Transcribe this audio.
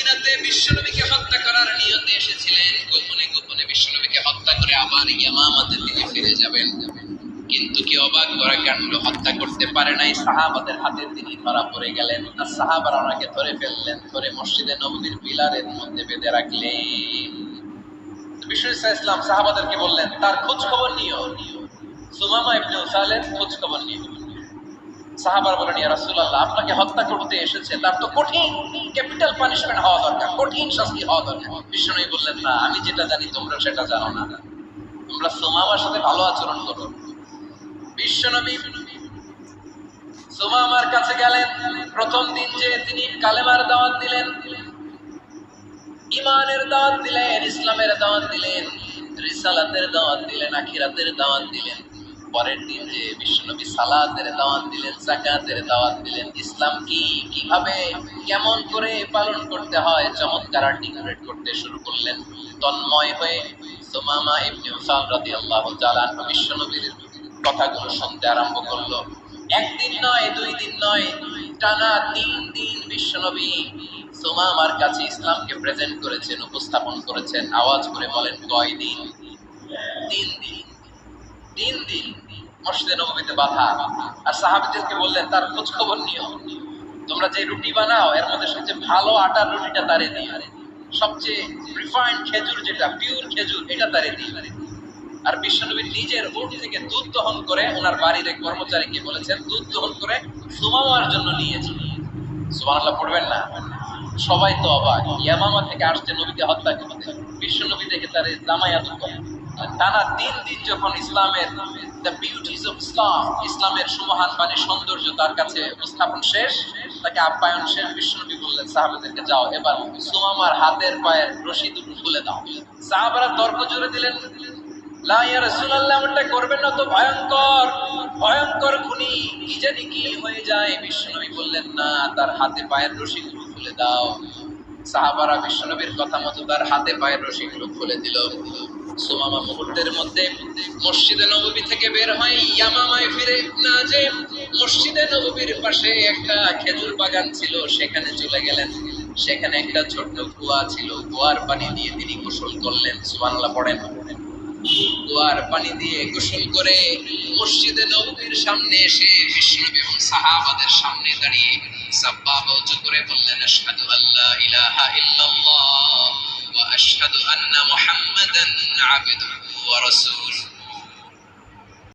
মদিনাতে বিশ্বনবীকে হত্যা করার নিয়তে এসেছিলেন। গোপনে গোপনে বিশ্বনবীকে হত্যা করে আবার ইয়ামামাতে তিনি ফিরে যাবেন। কিন্তু কি অবাক করা কাণ্ড, হত্যা করতে পারে নাই, সাহাবাদের হাতে তিনি ধরা পড়ে গেলেন। আর সাহাবারা ওনাকে ধরে ফেললেন, ধরে মসজিদে নববীর পিলারের মধ্যে বেঁধে রাখলেন। বিষ্ণু ইসলাম সাহাবাদেরকে বললেন তার খোঁজ খবর নিও, সুমামা ইবনে উসালের খোঁজ খবর নিও। সাহাবারা বলেন ইয়া রাসূলুল্লাহ, আপনাকে হত্যা করতে এসেছে, তার তো কঠিন ক্যাপিটাল পানিশমেন্ট হওয়া দরকার, কঠিন শাস্তি হওয়া দরকার। বিষ্ণু বললেন না, আমি যেটা জানি তোমরা সেটা জানো না, তোমরা সুমামার সাথে ভালো আচরণ করো। বিশ্বনবী সুমামার কাছে গেলেন। প্রথম দিন যে তিনি কালেমার দাওয়াত দিলেন, ইমানের দাওয়াত দিলেন, ইসলামের দাওয়াত দিলেন, রিসালাতের দাওয়াত দিলেন, আখিরাতের দাওয়াত দিলেন। পরের দিন যে বিশ্বনবী সালাতের দাওয়াত দিলেন, যাকাতের দাওয়াত দিলেন, ইসলাম কি, কিভাবে, কেমন করে পালন করতে হয় চমৎকার আর্টিকুলেট করতে শুরু করলেন। তন্ময় হয়ে সুমামা ইবনে উসাল রাদিয়াল্লাহু তাআলা বিশ্বনবীর কথাগুলো শুনতে আরম্ভ করলো। একদিন নয়, দুই দিন নয়, টানা 3 দিন বিশ্বনবী সুমামার কাছে ইসলামকে প্রেজেন্ট করেছেন, উপস্থাপন করেছেন। আওয়াজ করে বলেন কয় দিন? 3 দিন। 3 দিন মসজিদে নববীতে বাধা। আর সাহাবীদেরকে বললেন তার খোঁজ খবর নিও, তোমরা যে রুটি বানাও এর মধ্যে সবচেয়ে ভালো আটার রুটিটা তারে দিও, সবচেয়ে রিফাইন্ড খেজুর, যেটা পিওর খেজুর, এটা তারে দিও। আর বিশ্বনবী নিজের উট থেকে দুধ দহন করে ওনার বাড়ির এক কর্মচারীকে বলেছেন দুধ দহন করে সুমামার জন্য নিয়েছি। সুবহানাল্লাহ পড়বেন না? সবাই তো অবাক, ইয়ামামা থেকে আসছে নবীকে হত্যা করতে, বিশ্বনবী দেখে তার জামাই আদর করে। টানা 3 দিন যখন ইসলামের দ্য বিউটিজ অফ ইসলাম, ইসলামের সুমহান বাণী সৌন্দর্য তার কাছে উপস্থাপন শেষ, তাকে আপ্যায়ন শেষ, বিশ্বনবী বললেন সাহাবাদেরকে যাও এবার সুমামার হাতের পায়ের রশি দুটো খুলে দাও। সাহাবারা তর্ক জুড়ে দিলেন, লা ইয়া রাসূলুল্লাহ, এটা করবেন না তো, ভয়ঙ্কর ভয়ঙ্কর খুনি, কি জানি কি হয়ে যায়। বিশ্বনবী বললেন না, তার হাতে পায়ের রশিগুলো খুলে দাও। সাহাবারা বিশ্বনবীর কথা মতো তার হাতে পায়ের রশিগুলো খুলে দিল। সুমামা মুহূর্তের মধ্যে মসজিদে নববী থেকে বের হয় ইয়ামামায় ফিরে না যে মসজিদে নববীর পাশে একটা খেজুর বাগান ছিল, সেখানে চলে গেলেন। সেখানে একটা ছোট্ট কুয়া ছিল, কুয়ার পানি দিয়ে তিনি গোসল করলেন। সুবহানাল্লাহ পড়েন। কুয়ার পানি দিয়ে গোসল করে মসজিদে নববীর সামনে এসে বিশ্বনবী এবং সাহাবাদের সামনে দাঁড়িয়ে সাব্বাবা উঁচু করে বললেন আশহাদু আল্লা ইলাহা ইল্লাল্লাহ ওয়া আশহাদু আন্না মুহাম্মাদান আবদুহু ওয়া রাসূলুহু।